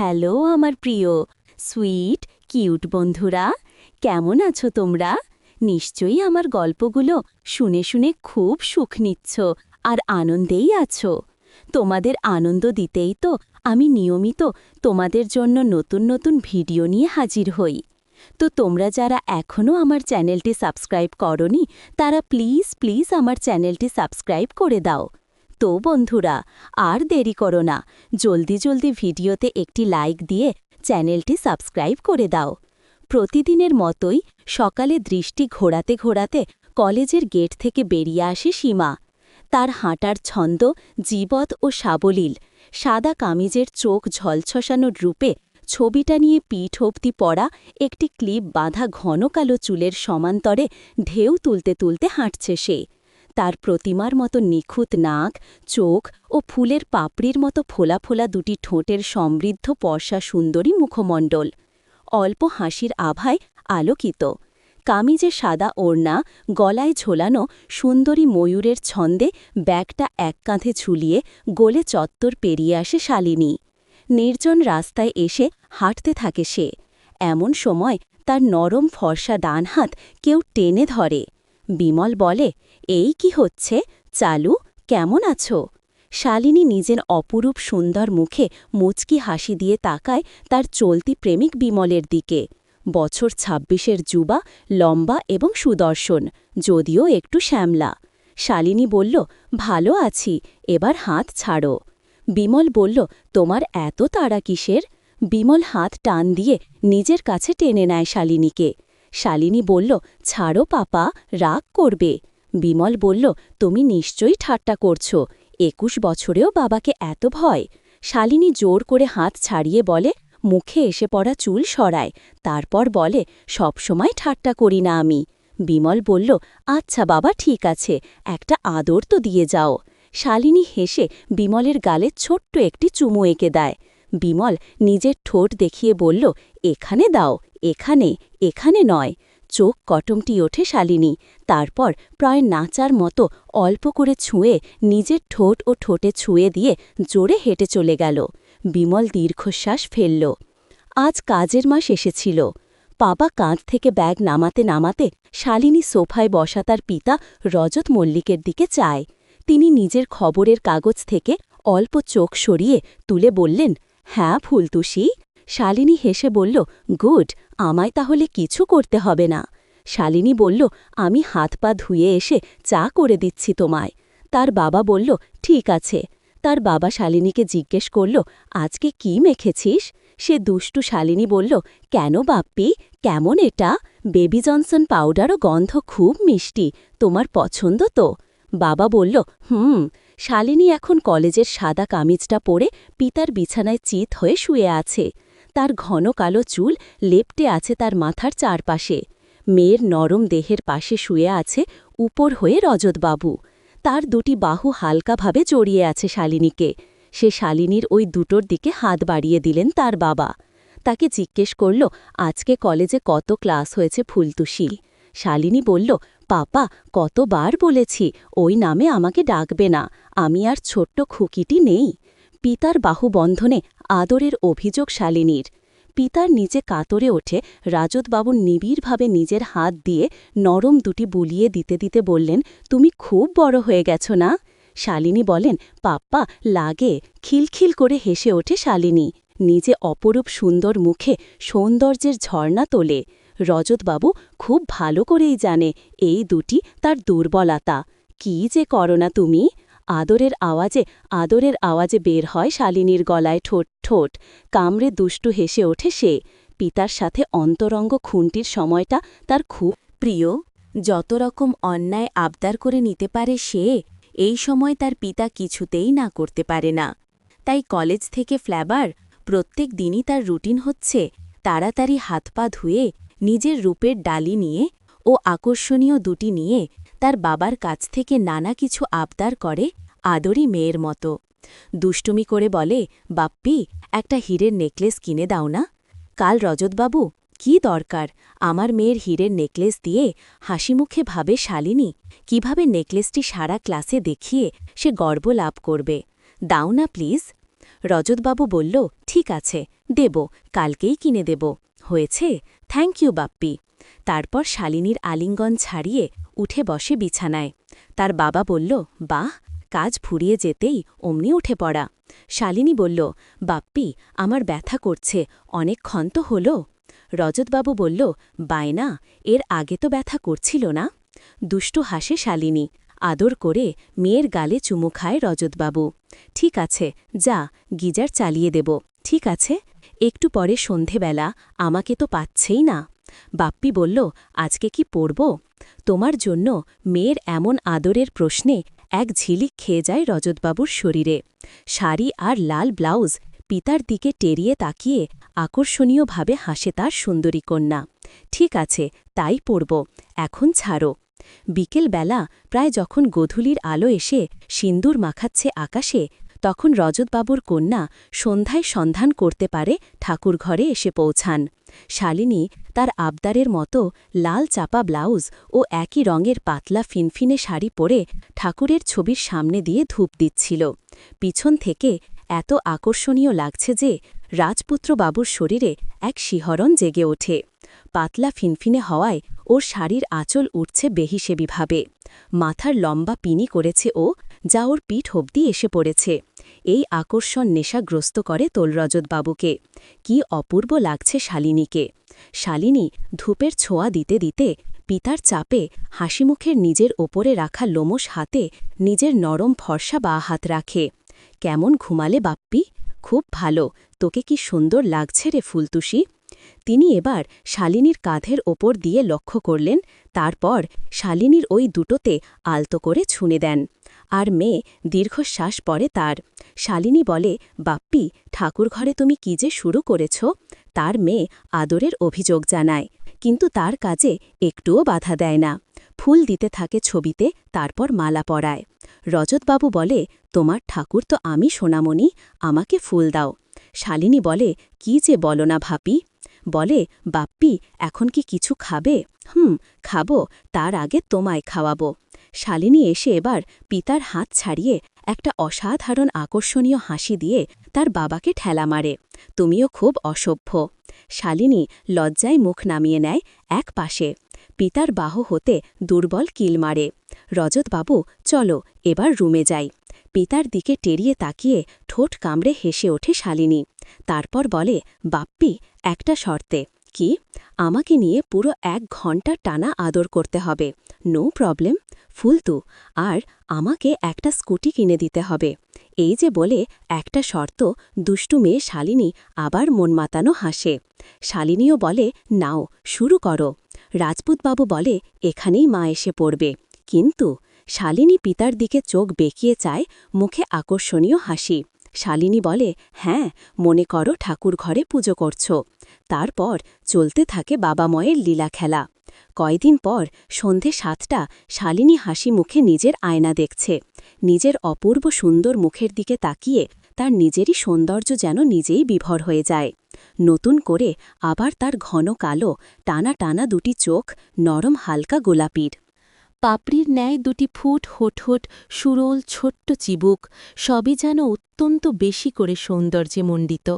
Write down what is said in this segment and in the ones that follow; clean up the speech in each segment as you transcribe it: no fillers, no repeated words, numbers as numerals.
Hello আমার প্রিয় sweet cute বন্ধুরা, কেমন আছো তোমরা? নিশ্চয়ই আমার গল্পগুলো শুনে শুনে খুব সুখ নিচ্ছ আর আনন্দেই আছো। তোমাদের আনন্দ দিতেই তো আমি নিয়মিত তোমাদের জন্য নতুন নতুন ভিডিও নিয়ে হাজির হই। তো তোমরা যারা এখনও আমার চ্যানেলটি সাবস্ক্রাইব করনি, তারা প্লিজ প্লিজ আমার চ্যানেলটি সাবস্ক্রাইব করে দাও। তো বন্ধুরা, আর দেরি করো না, জলদি জলদি ভিডিওতে একটি লাইক দিয়ে চ্যানেলটি সাবস্ক্রাইব করে দাও। প্রতিদিনের মতোই সকালে দৃষ্টি ঘোরাতে ঘোরাতে কলেজের গেট থেকে বেরিয়ে আসে সীমা। তার হাঁটার ছন্দ জীবৎ ও সাবলীল, সাদা কামিজের চোখ ঝলছসানোর রূপে ছবিটা নিয়ে পিঠ অবধি পড়া একটি ক্লিপ বাঁধা ঘন কালো চুলের সমান্তরে ঢেউ তুলতে তুলতে হাঁটছে সে। তার প্রতিমার মতো নিখুঁত নাক, চোখ ও ফুলের পাপড়ির মতো ফোলা ফোলা দুটি ঠোঁটের সমৃদ্ধ পর্ষা সুন্দরী মুখমণ্ডল অল্প হাসির আভায় আলোকিত। কামিজে সাদা ওড়না, গলায় ঝোলানো সুন্দরী ময়ূরের ছন্দে ব্যাগটা এক কাঁধে ঝুলিয়ে গোলে চত্বর পেরিয়ে আসে শালিনী। নির্জন রাস্তায় এসে হাঁটতে থাকে সে। এমন সময় তার নরম ফর্সা ডান হাত কেউ টেনে ধরে। বিমল বলে, এই কি হচ্ছে? চালু, কেমন আছো? শালিনী নিজের অপরূপ সুন্দর মুখে মুচকি হাসি দিয়ে তাকায় তার চলতি প্রেমিক বিমলের দিকে। বছর ২৬-এর যুবা, লম্বা এবং সুদর্শন, যদিও একটু শ্যামলা। শালিনী বলল, ভালো আছি, এবার হাত ছাড়ো। বিমল বলল, তোমার এত তাড়া কিসের? বিমল হাত টান দিয়ে নিজের কাছে টেনে নেয় শালিনীকে। শালিনী বলল, ছাড়ো পাপা, রাগ করবে। বিমল বলল, তুমি নিশ্চয়ই ঠাট্টা করছো, ২১ বছরেও বাবাকে এত ভয়? শালিনী জোর করে হাত ছাড়িয়ে বলে, মুখে এসে পড়া চুল সরায়, তারপর বলে, সবসময় ঠাট্টা করি না আমি। বিমল বলল, আচ্ছা বাবা, ঠিক আছে, একটা আদর তো দিয়ে যাও। শালিনী হেসে বিমলের গালে ছোট্ট একটি চুমু এঁকে দেয়। বিমল নিজের ঠোঁট দেখিয়ে বলল, এখানে দাও, এখানে, এখানে নয়। চোখ কটমটি ওঠে শালিনী, তারপর প্রায় নাচার মতো অল্প করে ছুঁয়ে নিজের ঠোঁট ও ঠোঁটে ছুঁয়ে দিয়ে জোরে হেঁটে চলে গেল। বিমল দীর্ঘশ্বাস ফেলল। আজ কাজের মাস এসেছিল। পাপা কাঁধ থেকে ব্যাগ নামাতে নামাতে শালিনী সোফায় বসা তার পিতা রজত মল্লিকের দিকে চায়। তিনি নিজের খবরের কাগজ থেকে অল্প চোখ সরিয়ে তুলে বললেন, হ্যাঁ ফুলতুষি। শালিনী হেসে বলল, গুড, আমায় তাহলে কিছু করতে হবে না। শালিনী বলল, আমি হাত পা ধুয়ে এসে চা করে দিচ্ছি তোমায়। তার বাবা বলল, ঠিক আছে। তার বাবা শালিনীকে জিজ্ঞেস করল, আজকে কি মেখেছিস? সে দুষ্টু শালিনী বলল, কেন বাপ্পি, কেমন এটা? বেবি জনসন পাউডারও গন্ধ খুব মিষ্টি, তোমার পছন্দ তো? বাবা বলল, শালিনী এখন কলেজের সাদা কামিজটা পরে পিতার বিছানায় চিত হয়ে শুয়ে আছে। তার ঘন কালো চুল লেপ্টে আছে তার মাথার চারপাশে। মেয়ের নরম দেহের পাশে শুয়ে আছে উপর হয়ে রজতবাবু। তার দুটি বাহু হালকাভাবে জড়িয়ে আছে শালিনীকে। সে শালিনীর ওই দুটোর দিকে হাত বাড়িয়ে দিলেন তার বাবা। তাকে জিজ্ঞেস করল, আজকে কলেজে কত ক্লাস হয়েছে ফুলতুষি? শালিনী বলল, পাপা, কতবার বলেছি ওই নামে আমাকে ডাকবে না, আমি আর ছোট্ট খুকিটি নেই। পিতার বাহুবন্ধনে আদরের অভিযোগ শালিনীর। পিতার নিচে কাতরে ওঠে রাজতবাবুর নিবিড়ভাবে নিজের হাত দিয়ে নরম দুটি বুলিয়ে দিতে দিতে বললেন, তুমি খুব বড় হয়ে গেছ না? শালিনী বলেন, পাপ্পা, লাগে। খিলখিল করে হেসে ওঠে শালিনী, নিজে অপরূপ সুন্দর মুখে সৌন্দর্যের ঝর্ণা তোলে। রজতবাবু খুব ভালো করেই জানে এই দুটি তার দুর্বলতা। কি যে করো না তুমি? আদরের আওয়াজে বের হয় শালিনীর গলায় ঠোঁট ঠোঁট কামড়ে দুষ্টু হেসে ওঠে সে। পিতার সাথে অন্তরঙ্গ খুনটির সময়টা তার খুব প্রিয়। যত রকম অন্যায় আবদার করে নিতে পারে সে, এই সময় তার পিতা কিছুতেই না করতে পারে না। তাই কলেজ থেকে ফ্ল্যাবার প্রত্যেক দিনই তার রুটিন হচ্ছে তাড়াতাড়ি হাত পা ধুয়ে নিজের রূপের ডালি নিয়ে ও আকর্ষণীয় দুটি নিয়ে তার বাবার কাছ থেকে নানা কিছু আবদার করে আদরি মেয়ের মতো। দুষ্টুমি করে বলে, বাপ্পি, একটা হীরের নেকলেস কিনে দাও না? কাল রজতবাবু, কি দরকার? আমার মেয়ের হীরের নেকলেস দিয়ে হাসিমুখে ভাবে শালিনী কিভাবে নেকলেসটি সারা ক্লাসে দেখিয়ে সে গর্ব লাভ করবে। দাও না প্লিজ। রজতবাবু বলল, ঠিক আছে, দেব, কালকেই কিনে দেব। হয়েছে, থ্যাংক ইউ বাপ্পি। তারপর শালিনীর আলিঙ্গন ছাড়িয়ে উঠে বসে বিছানায়। তার বাবা বলল, বাহ, কাজ ফুরিয়ে যেতেই অমনি উঠে পড়া। শালিনী বলল, বাপ্পি, আমার ব্যথা করছে, অনেকক্ষণ তো হল। রজতবাবু বলল, বায়না, এর আগে তো ব্যথা করছিল না। দুষ্টু হাসে শালিনী, আদর করে মেয়ের গালে চুমু খায় রজতবাবু। ঠিক আছে, যা, গিজার চালিয়ে দেব। ঠিক আছে, একটু পরে সন্ধেবেলা, আমাকে তো পাচ্ছেই না। বাপ্পি বলল, আজকে কি পড়ব? তোমার জন্য মেয়ের এমন আদরের প্রশ্নে এক ঝিলিক খেয়ে যায় রজতবাবুর শরীরে। শাড়ি আর লাল ব্লাউজ পিতার দিকে টেরিয়ে তাকিয়ে আকর্ষণীয়ভাবে হাসে তার সুন্দরী কন্যা। ঠিক আছে, তাই পড়ব, এখন ছাড়ো। বিকেলবেলা প্রায় যখন গধূলির আলো এসে সিন্দুর মাখাচ্ছে আকাশে, তখন রজতবাবুর কন্যা সন্ধ্যায় সন্ধান করতে পারে ঠাকুরঘরে এসে পৌঁছান। শালিনী তার আবদারের মতো লাল চাপা ব্লাউজ ও একই রঙের পাতলা ফিনফিনে শাড়ি পরে ঠাকুরের ছবির সামনে দিয়ে ধূপ দিচ্ছিল। পিছন থেকে এত আকর্ষণীয় লাগছে যে রাজপুত্রবাবুর শরীরে এক শিহরণ জেগে ওঠে। পাতলা ফিনফিনে হওয়ায় ওর শাড়ির আঁচল উঠছে বেহিসেবিভাবে। মাথার লম্বা পিনি করেছে ও, যা ওর পিঠ অবধি এসে পড়েছে। এই আকর্ষণ নেশাগ্রস্ত করে তোলরজতবাবুকে। কি অপূর্ব লাগছে শালিনীকে। শালিনী ধূপের ছোঁয়া দিতে দিতে পিতার চাপে হাসিমুখের নিজের ওপরে রাখা লোমশ হাতে নিজের নরম ফর্সা বা হাত রাখে। কেমন ঘুমালে বাপ্পি? খুব ভালো, তোকে কি সুন্দর লাগছে রে ফুলতুষি। তিনি এবার শালিনীর কাঁধের ওপর দিয়ে লক্ষ্য করলেন, তারপর শালিনীর ওই দুটোতে আলতো করে ছুঁড়ে দেন। আর মেয়ে দীর্ঘশ্বাস পড়ে তার। শালিনী বলে, বাপ্পি, ঠাকুরঘরে তুমি কি যে শুরু করেছ? তার মেয়ে আদরের অভিযোগ জানায়, কিন্তু তার কাজে একটুও বাধা দেয় না। ফুল দিতে থাকে ছবিতে, তারপর মালা পরায়। রজতবাবু বলে, তোমার ঠাকুর তো আমি সোনামণি, আমাকে ফুল দাও। শালিনী বলে, কি যে বলো না ভাপি। বলে, বাপ্পি, এখন কি কিছু খাবে? খাবো, তার আগে তোমায় খাওয়াবো। শালিনী এসে এবার পিতার হাত ছাড়িয়ে একটা অসাধারণ আকর্ষণীয় হাসি দিয়ে তার বাবাকে ঠেলা মারে। তুমিও খুব অসভ্য। শালিনী লজ্জায় মুখ নামিয়ে নেয় এক পাশে। পিতার বাহু হতে দুর্বল কিল মারে। রজতবাবু, চলো, এবার রুমে যাই। পিতার দিকে টেরিয়ে তাকিয়ে ঠোঁট কামড়ে হেসে ওঠে শালিনী। তারপর বলে, বাপ্পি, একটা শর্তে। কি? আমাকে নিয়ে পুরো 1 ঘণ্টা টানা আদর করতে হবে। No problem, ফুলতু। আর আমাকে একটা স্কুটি কিনে দিতে হবে। এই যে বলে একটা শর্ত, দুষ্টু মেয়ে শালিনী আবার মন মাতানো হাসে। শালিনীও বলে, নাও, শুরু করো। রাজপুতবাবু বলে, এখানেই মা এসে পড়বে। কিন্তু শালিনী পিতার দিকে চোখ বেঁকিয়ে চায়, মুখে আকর্ষণীয় হাসি। শালিনী বলে, হ্যাঁ, মনে করো ঠাকুর ঘরে পুজো করছ। তারপর চলতে থাকে বাবাময়ের লীলা খেলা। কয়দিন পর সন্ধে 7টা শালিনী হাসি মুখে নিজের আয়না দেখছে। নিজের অপূর্ব সুন্দর মুখের দিকে তাকিয়ে তার নিজেরই সৌন্দর্য যেন নিজেই বিভোর হয়ে যায়। নতুন করে আবার তার ঘন কালো টানা টানা দুটি চোখ, নরম হালকা গোলাপির। পাপড়ির ন্যায় দুটি ফুট হোঁট সুরল ছোট্ট চিবুক, সবই যেন অত্যন্ত বেশি করে সৌন্দর্যে মণ্ডিত।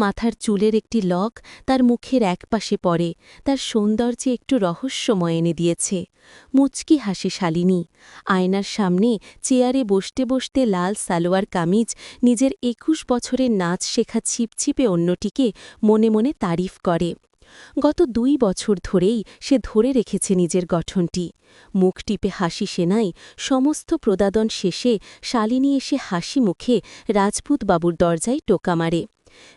মাথার চুলের একটি লক তার মুখের একপাশে পড়ে, তার সৌন্দর্যে একটু রহস্যময় এনে দিয়েছে। মুচকি হাসে শালিনী। আয়নার সামনে চেয়ারে বসতে বসতে লাল সালোয়ার কামিজ নিজের 21 বছরের নাচ শেখা ছিপছিপে অন্যটিকে মনে মনে তারিফ করে। গত 2 বছর ধরেই সে ধরে রেখেছে নিজের গঠনটি। মুখ টিপে হাসি সেনাই সমস্ত প্রদাদন শেষে শালিনী এসে হাসি মুখে রাজপুতবাবুর দরজায় টোকা মারে।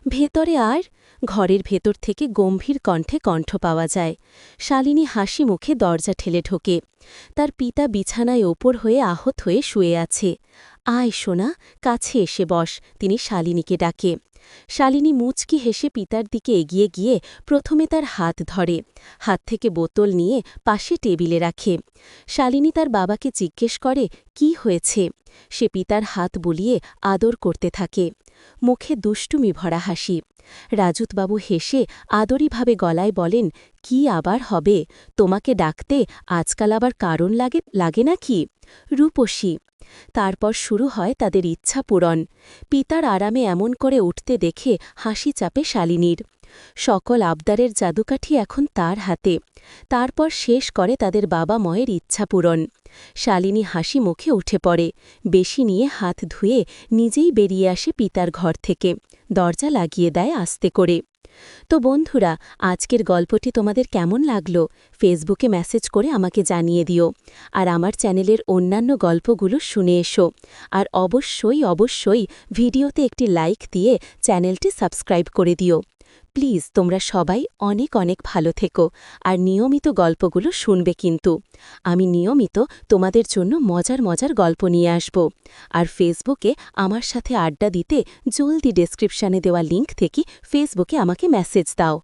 ভেতরে আর? ঘরের ভেতর থেকে গম্ভীর কণ্ঠে কণ্ঠ পাওয়া যায়। শালিনী হাসি মুখে দরজা ঠেলে ঢোকে। তার পিতা বিছানায় ওপর হয়ে আহত হয়ে শুয়ে আছে। আয় সোনা, কাছে এসে বস, তিনি শালিনীকে ডাকে। শালিনী মুচকি হেসে পিতার দিকে এগিয়ে গিয়ে প্রথমে তার হাত ধরে, হাত থেকে বোতল নিয়ে পাশে টেবিলে রাখে। শালিনী তার বাবাকে জিজ্ঞেস করে, কি হয়েছে? সে পিতার হাত বুলিয়ে আদর করতে থাকে। মুখে দুষ্টুমি ভরা হাসি। রাজুতবাবু হেসে আদরিভাবে গলায় বলেন, কি আবার হবে, তোমাকে ডাকতে আজকাল আবার কারণ লাগে নাকি? রূপসী। তারপর শুরু হয় তাদের ইচ্ছা পূরণ। পিতার আরামে এমন করে উঠতে দেখে হাসি চাপে শালিনীর। সকল আবদারের জাদুকাঠি এখন তার হাতে। তারপর শেষ করে তাদের বাবা ময়ের ইচ্ছা পূরণ। শালিনী হাসি মুখে উঠে পড়ে, বেশি নিয়ে হাত ধুয়ে নিজেই বেরিয়ে আসে পিতার ঘর থেকে, দরজা লাগিয়ে দেয় আস্তে করে। তো বন্ধুরা, আজকের গল্পটি তোমাদের কেমন লাগলো ফেসবুকে মেসেজ করে আমাকে জানিয়ে দিও। আর আমার চ্যানেলের অন্যান্য গল্পগুলো শুনে এসো। আর অবশ্যই ভিডিওতে একটি লাইক দিয়ে চ্যানেলটি সাবস্ক্রাইব করে দিও। প্লিজ তোমরা সবাই অনেক অনেক ভালো থেকো আর নিয়মিত গল্পগুলো শুনবে কিন্তু। আমি নিয়মিত তোমাদের জন্য মজার মজার গল্প নিয়ে আসব। আর ফেসবুকে আমার সাথে আড্ডা দিতে জলদি ডেসক্রিপশানে দেওয়া লিঙ্ক থেকে ফেসবুকে আমাকে মেসেজ দাও।